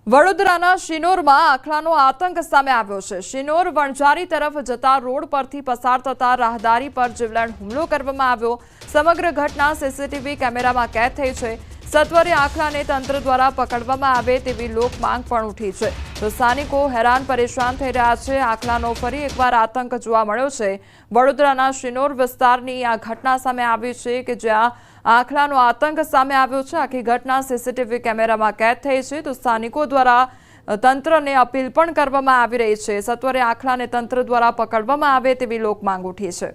વડોદરાના શિનોરમાં આખલાનો આતંક સામે આવ્યો છે। શિનોર વણઝારી તરફ જતા રોડ પરથી પસાર થતા રાહદારી પર જીવલેણ હુમલો કરવામાં આવ્યો। સમગ્ર ઘટના સીસીટીવી કેમેરામાં કેદ થઈ છે। સત્વરે આખલાને તંત્ર દ્વારા પકડવામાં આવે તેવી લોક માંગ પણ ઉઠી છે। તો સ્થાનિકો હેરાન પરેશાન થઈ રહ્યા છે। આખલાનો ફરી એકવાર આતંક જોવા મળ્યો છે। વડોદરાના શિનોર વિસ્તારની આ ઘટના સામે આવી છે કે જ્યાં આખલાનો આતંક સામે આવ્યો છે। આખી ઘટના સીસીટીવી કેમેરામાં કેદ થઈ છે। તો સ્થાનિકો દ્વારા તંત્રને અપીલ પણ કરવામાં આવી રહી છે। સત્વરે આખલાને તંત્ર દ્વારા પકડવામાં આવે તેવી લોક માંગ ઉઠી છે।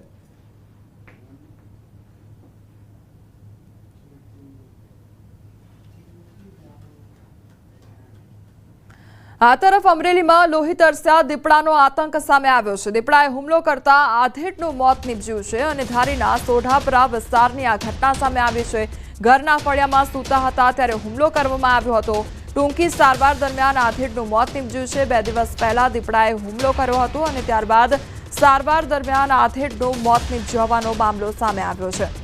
આ તરફ અમરેલીમાં લોહી તરસ્યા દીપડાનો આતંક સામે આવ્યો છે। દીપડાએ હુમલો કરતા આધેડનું મોત નીપજ્યું છે અને ધારીના સોઢાપરા વિસ્તારની આ ઘટના સામે આવી છે। ઘરના ફળિયામાં સૂતા હતા ત્યારે હુમલો કરવામાં આવ્યો હતો। ટૂંકી સારવાર દરમિયાન આધેડનું મોત નીપજ્યું છે। 2 દિવસ પહેલા દીપડાએ હુમલો કર્યો હતો અને ત્યારબાદ સારવાર દરમિયાન આધેડનું મોત નીપજ્યો હોવાનો મામલો સામે આવ્યો છે।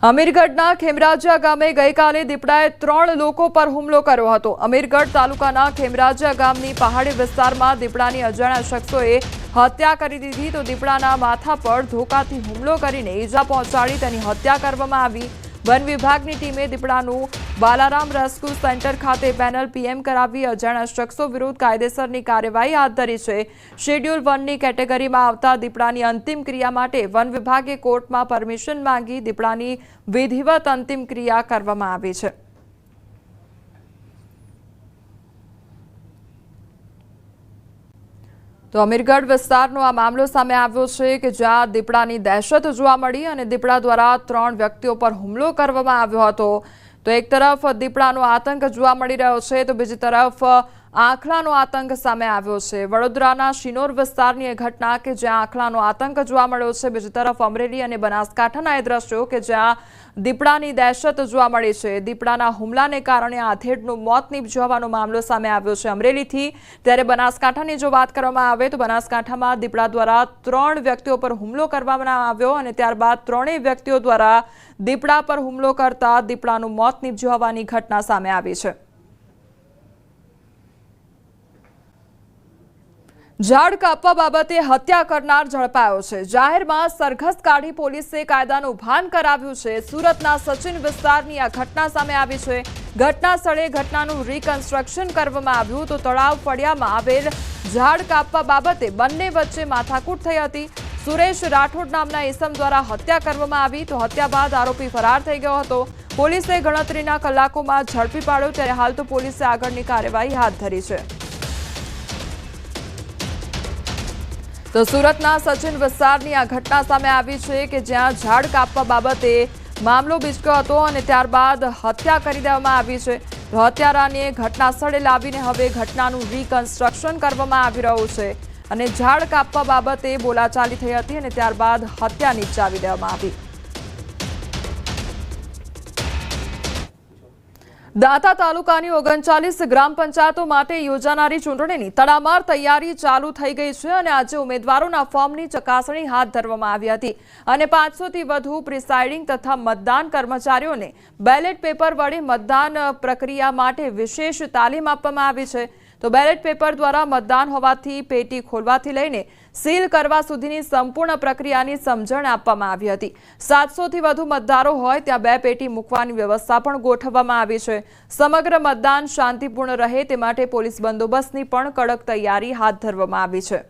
અમીરગઢના ખેમરાજા ગામે ગઈકાલે દીપડાએ 3 લોકો પર હુમલો કર્યો હતો। અમીરગઢ તાલુકાના ખેમરાજા ગામની પહાડી વિસ્તારમાં દીપડાની અજાણ્યા શખ્સોએ હત્યા કરી દીધી। તો દીપડાના માથા પર ધોકાથી હુમલો કરીને ઈજા પહોંચાડી તેની હત્યા કરવામાં આવી। વન વિભાગની ટીમે દીપડાનું બાલારામ રેસ્ક્યુ સેન્ટર ખાતે પેનલ પીએમ કરાવી અજાણ્યા શખ્સો વિરુદ્ધ કાયદેસરની કાર્યવાહી હાથ ધરી છે। શેડ્યુલ 1ની કેટેગરીમાં આવતા દીપડાની અંતિમ ક્રિયા માટે વન વિભાગે કોર્ટમાં પરમિશન માંગી દીપડાની વિધિવત અંતિમ ક્રિયા કરવામાં આવી છે। તો અમીરગઢ વિસ્તારનો આ મામલો સામે આવ્યો છે કે જ્યાં દીપડાની દહેશત જોવા મળી અને દીપડા દ્વારા 3 વ્યક્તિઓ પર હુમલો કરવામાં આવ્યો હતો। તો એક તરફ દીપડાનો આતંક જોવા મળી રહ્યો છે તો બીજી તરફ આખલાનો આતંક સામે આવ્યો છે। વડોદરાના શિનોર વિસ્તારની એ ઘટના કે જ્યાં આખલાનો આતંક જોવા મળ્યો છે। બીજી તરફ અમરેલી અને બનાસકાંઠાના એ દ્રશ્યો કે જ્યાં દીપડાની દહેશત જોવા મળી છે। દીપડાના હુમલાને કારણે આધેડનું મોત નીપજ્યો હોવાનો મામલો સામે આવ્યો છે અમરેલીથી। ત્યારે બનાસકાંઠાની જો વાત કરવામાં આવે તો બનાસકાંઠામાં દીપડા દ્વારા 3 વ્યક્તિઓ પર હુમલો કરવામાં આવ્યો અને ત્યારબાદ 3 વ્યક્તિઓ દ્વારા દીપડા પર હુમલો કરતા દીપડાનું મોત નીપજ્યું હોવાની ઘટના સામે આવી છે। ઝાડ કાપવા બાબતે હત્યા કરનાર ઝડપાયો છે। જાહેરમાં સરઘસ કાઢી પોલીસે કાયદાનું ભાન કરાવ્યું છે। સુરતના સચિન વિસ્તારની આ ઘટના સામે આવી છે। ઘટના સ્થળે ઘટનાનું રિકન્સ્ટ્રક્શન કરવામાં આવ્યું તો તળાવ ફળિયામાં આવેલ ઝાડ કાપવા બાબતે બંને વચ્ચે માથાકૂટ થઈ હતી। સુરેશ રાઠોડ નામના ઇસમ દ્વારા હત્યા કરવામાં આવી તો હત્યા બાદ આરોપી ફરાર થઈ ગયો હતો। પોલીસે ગણતરીના કલાકોમાં ઝડપી પાડ્યો ત્યારે હાલ તો પોલીસે આગળની કાર્યવાહી હાથ ધરી છે। તો સુરતના સચિન વિસ્તારની આ ઘટના સામે આવી છે કે જ્યાં ઝાડ કાપવા બાબતે મામલો બીચક્યો હતો અને ત્યારબાદ હત્યા કરી દેવામાં આવી છે। તો હત્યારાને ઘટના સ્થળે લાવીને હવે ઘટનાનું રિકન્સ્ટ્રક્શન કરવામાં આવી રહ્યું છે અને ઝાડ કાપવા બાબતે બોલાચાલી થઈ હતી અને ત્યારબાદ હત્યા નિપજાવી દેવામાં આવી। દાંતા તાલુકાની 39 ગ્રામ પંચાયતો માટે યોજાનારી ચૂંટણીની તડામાર તૈયારી ચાલુ થઈ ગઈ છે અને આજે ઉમેદવારોના ફોર્મની ચકાસણી હાથ ધરવામાં આવી હતી અને 500થી વધુ પ્રિસાઇડિંગ તથા મતદાન કર્મચારીઓને બેલેટ પેપર વડે મતદાન પ્રક્રિયા માટે વિશેષ તાલીમ આપવામાં આવી છે। તો બેલેટ પેપર દ્વારા મતદાન હોવાથી પેટી ખોલવાથી લઈને સીલ કરવા સુધીની સંપૂર્ણ પ્રક્રિયાની સમજણ આપવામાં આવી હતી। 700થી વધુ મતદારો હોય ત્યાં 2 પેટી મૂકવાની વ્યવસ્થા પણ ગોઠવવામાં આવી છે। સમગ્ર મતદાન શાંતિપૂર્ણ રહે તે માટે પોલીસ બંદોબસ્તની પણ કડક તૈયારી હાથ ધરવામાં આવી છે।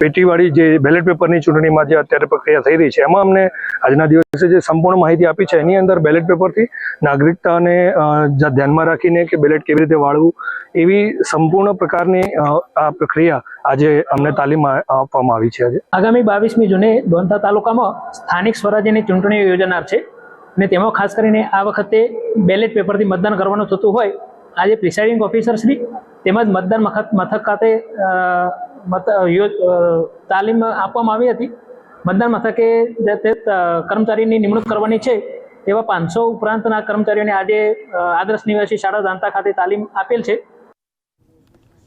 પેટીવાળી જે બેલેટ પેપરની ચૂંટણીમાં જે અત્યારે પ્રક્રિયા થઈ રહી છે એમાં અમને આજના દિવસે જે સંપૂર્ણ માહિતી આપી છે એની અંદર બેલેટ પેપરથી નાગરિકતાને ધ્યાનમાં રાખીને કે બેલેટ કેવી રીતે વાળવું એવી સંપૂર્ણ પ્રકારની આ પ્રક્રિયા આજે અમને તાલીમ આપવામાં આવી છે। આગામી 22મી જૂને દોંતા તાલુકામાં સ્થાનિક સ્વરાજ્યની ચૂંટણીઓ યોજાનાર છે અને તેમાં ખાસ કરીને આ વખતે બેલેટ પેપરથી મતદાન કરવાનું થતું હોય આજે પ્રિસાઇડિંગ ઓફિસર શ્રી તેમજ મતદાન મથક ખાતે તાલીમ આપવામાં આવી હતી। મતદાન મથકે કર્મચારીની નિમણૂક કરવાની છે તેવા 500 ઉપરાંતના કર્મચારીઓને આજે આદર્શ નિવાસી શાળા દાંતા ખાતે તાલીમ આપેલ છે।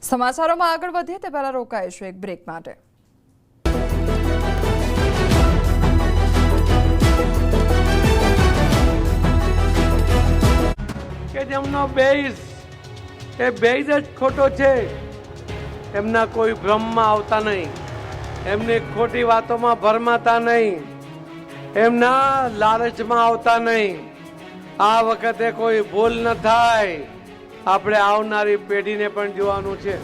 સમાચારોમાં આગળ વધીએ તે પહેલા રોકાઈશું એક બ્રેક માટે। કે જેમનો બેઝ એ બેઝ જ ખોટો છે, એમના કોઈ ભ્રમમાં આવતા નહીં, એમની ખોટી વાતોમાં ભરમાતા નહીં, એમના લાલચમાં આવતા નહીં। આ વખતે કોઈ ભૂલ ન થાય, આપણે આવનારી પેઢીને પણ જોવાનું છે।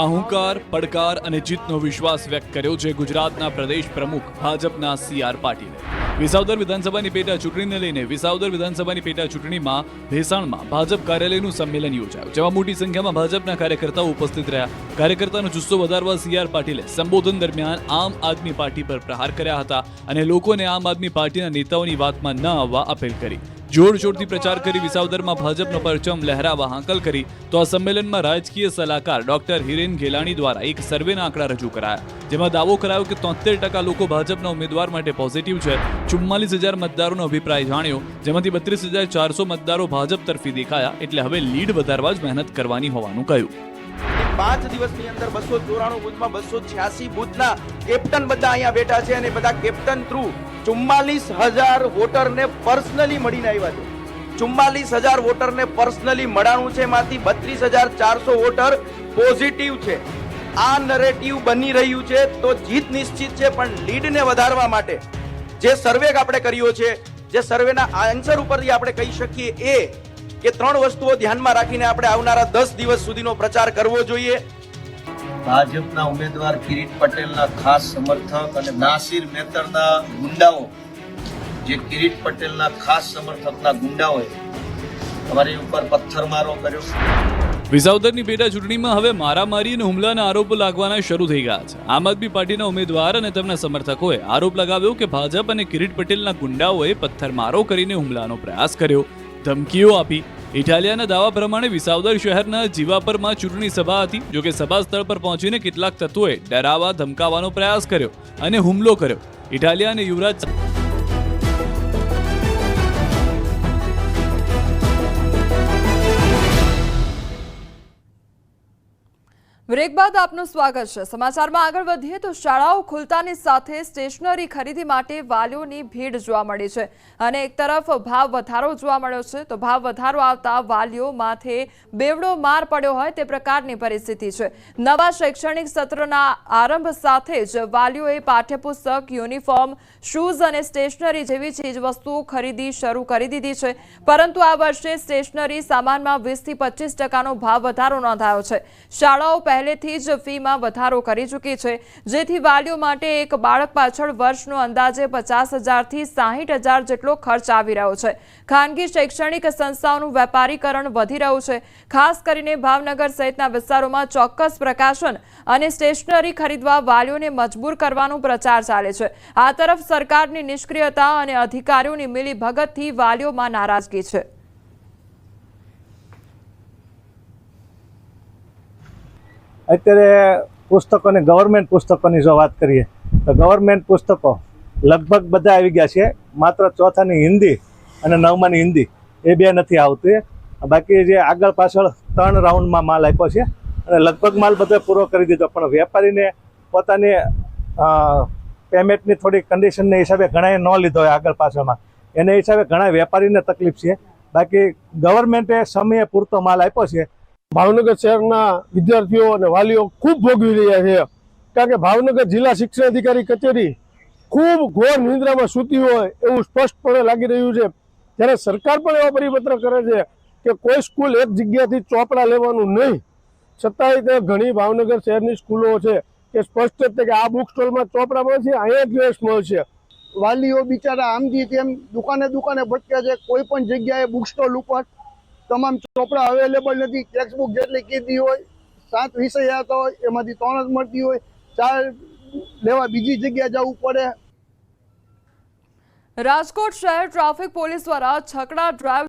અહંકાર, પડકાર અને જીતનો વિશ્વાસ વ્યક્ત કર્યો છે ગુજરાતના પ્રદેશ પ્રમુખ ભાજપના CR પાટીલે। વિસાવદર વિધાનસભાની પેટા ચૂંટણીને લઈને વિસાવદર વિધાનસભાની પેટા ચૂંટણીમાં ભેસાણમાં ભાજપ કાર્યાલયનું સંમેલન યોજાયું, જેમાં મોટી સંખ્યામાં ભાજપના કાર્યકર્તાઓ ઉપસ્થિત રહ્યા। કાર્યકર્તાનો જુસ્સો વધારવા CR પાટીલે સંબોધન દરમિયાન આમ આદમી પાર્ટી પર પ્રહાર કર્યા હતા અને લોકોને આમ આદમી પાર્ટીના નેતાઓની વાતમાં ન આવવા અપીલ કરી। જોરશોરથી પ્રચાર કરી વિસાવદરમાં ભાજપનો પરચમ લહેરાવા હાંકલ કરી। તો આ સંમેલનમાં રાજકીય સલાહકાર ડોક્ટર હિરેન ગેલાણી દ્વારા એક સર્વેના આંકડા રજૂ કરાયા, જેમાં દાવો કરાયો કે 73% લોકો ભાજપના ઉમેદવાર માટે પોઝિટિવ છે। 44,000 મતદારોનો અભિપ્રાય જાણ્યો, જેમાંથી 32,400 મતદારો ભાજપ તરફી દેખાયા, એટલે હવે લીડ વધારવા જ મહેનત કરવાની હોવાનું કહ્યું। 5 દિવસની અંદર 294 બૂથમાં 286 બૂથના કેપ્ટન બધા અહીંયા બેઠા છે અને બધા કેપ્ટન થ્રુ 44,000 વોટરને પર્સનલી મળીને આવ્યા છે। 44,000 વોટરને પર્સનલી મળાણું છે, એમાંથી 32,400 વોટર પોઝિટિવ છે। આ નરેટિવ બની રહ્યું છે તો જીત નિશ્ચિત છે, પણ લીડને વધારવા માટે જે સર્વે આપણે કર્યો છે, જે સર્વેના આન્સર ઉપરથી આપણે કહી શકીએ એ કે 3 વસ્તુઓ ધ્યાનમાં રાખીને આપણે આવનારા 10 દિવસ સુધીનો પ્રચાર કરવો જોઈએ। ભાજપના ઉમેદવાર કિરીટ પટેલના ખાસ સમર્થક અને નાસિર મેતરના ગુંડાઓ, જે કિરીટ પટેલના ખાસ સમર્થકના ગુંડાઓએ અમારી ઉપર પથ્થરમારો કર્યો। વિસાવદરની પેટા ચૂંટણીમાં હવે મારામારી અને હુમલાના આરોપો લાગવાના શરૂ થઈ ગયા છે। આમ આદમી પાર્ટીના ઉમેદવાર અને તેમના સમર્થકોએ આરોપ લગાવ્યો કે ભાજપ અને કિરીટ પટેલના ગુંડાઓએ પથ્થરમારો કરીને હુમલાનો પ્રયાસ કર્યો, ધમકીઓ આપી। ઇટાલિયાના દાવા પ્રમાણે વિસાવદર શહેરના જીવાપરમાં ચૂંટણી સભા હતી, જોકે સભા સ્થળ પર પહોંચીને કેટલાક તત્વોએ ડરાવવા ધમકાવવાનો પ્રયાસ કર્યો અને હુમલો કર્યો। ઇટાલિયા અને યુવરાજ બ્રેક બાદ આપનું સ્વાગત છે। સમાચારમાં આગળ વધીએ તો શાળાઓ ખુલતાની સાથે સ્ટેશનરી ખરીદી માટે વાલીઓની ભીડ જોવા મળી છે અને એક તરફ ભાવ વધારો જોવા મળ્યો છે, તો ભાવ વધારો આવતા વાલીઓ માથે બેવડો માર પડ્યો હોય તે પ્રકારની પરિસ્થિતિ છે। નવા શૈક્ષણિક સત્રના આરંભ સાથે જ વાલીઓએ પાઠ્યપુસ્તક, યુનિફોર્મ, શૂઝ અને સ્ટેશનરી જેવી ચીજવસ્તુઓ ખરીદી શરૂ કરી દીધી છે, પરંતુ આ વર્ષે સ્ટેશનરી સામાનમાં 20 થી 25% ભાવ વધારો નોંધાયો છે। શાળાઓ પહેલેથી જ ફીમાં વધારો કરી ચૂકી છે, જેથી વાલીઓ માટે એક બાળક પાછળ વર્ષનો અંદાજે 50,000 થી 60,000 જેટલો ખર્ચ આવી રહ્યો છે। ખાનગી શૈક્ષણિક સંસ્થાઓનું વેપારીકરણ વધી રહ્યું છે, ખાસ કરીને ભાવનગર સહિતના વિસ્તારોમાં ચોક્કસ પ્રકાશન અને સ્ટેશનરી ખરીદવા વાલીઓને મજબૂર કરવાનો પ્રચાર ચાલે છે। આ તરફ સરકારની નિષ્ક્રિયતા અને અધિકારીઓની મિલીભગતથી વાલીઓમાં નારાજગી છે। અત્યારે પુસ્તકોની ગવર્મેન્ટ પુસ્તકોની જો વાત કરીએ તો ગવર્મેન્ટ પુસ્તકો લગભગ બધા આવી ગયા છે, માત્ર ચોથાની હિન્દી અને 9માની હિન્દી એ બે નથી આવતી। બાકી જે આગળ પાછળ 3 રાઉન્ડમાં માલ આપ્યો છે અને લગભગ માલ બધો પૂરો કરી દીધો, પણ વેપારીને પોતાની પેમેન્ટની થોડી કન્ડિશનના હિસાબે ઘણાએ ન લીધો હોય આગળ પાછળમાં, એને હિસાબે ઘણા વેપારીને તકલીફ છે। બાકી ગવર્મેન્ટે સમયે પૂરતો માલ આપ્યો છે। ભાવનગર શહેરના વિદ્યાર્થીઓ અને વાલીઓ ખૂબ ભોગવી રહ્યા છે, કારણ કે ભાવનગર જિલ્લા શિક્ષણ અધિકારી કચેરી ખૂબ ઘોર નિંદ્રામાં સૂતી હોય એવું સ્પષ્ટપણે લાગી રહ્યું છે। જ્યારે સરકાર પણ એવા પરિપત્ર કરે છે કે કોઈ સ્કૂલ એક જગ્યાથી ચોપડા લેવાનું નહીં, છતાંય તે ઘણી ભાવનગર શહેરની સ્કૂલો છે કે સ્પષ્ટ છે કે આ બુક સ્ટોલમાં ચોપડા મળશે, અહીંયા ડ્રેસ મળશે। વાલીઓ બિચારા આમથી તેમ દુકાને ભટક્યા છે, કોઈ પણ જગ્યાએ બુક સ્ટોલ ઉપર તમામ ચોપડા અવેલેબલ નથી। ટેક્સ્ટબુક જેટલી કીધી હોય 7 વિષય આવતા હોય એમાંથી 3 જ મળતી હોય, 4 લેવા બીજી જગ્યાએ જવું પડે। રાજકોટ શહેર ટ્રાફિક પોલીસ દ્વારા છકડા ડ્રાઈવ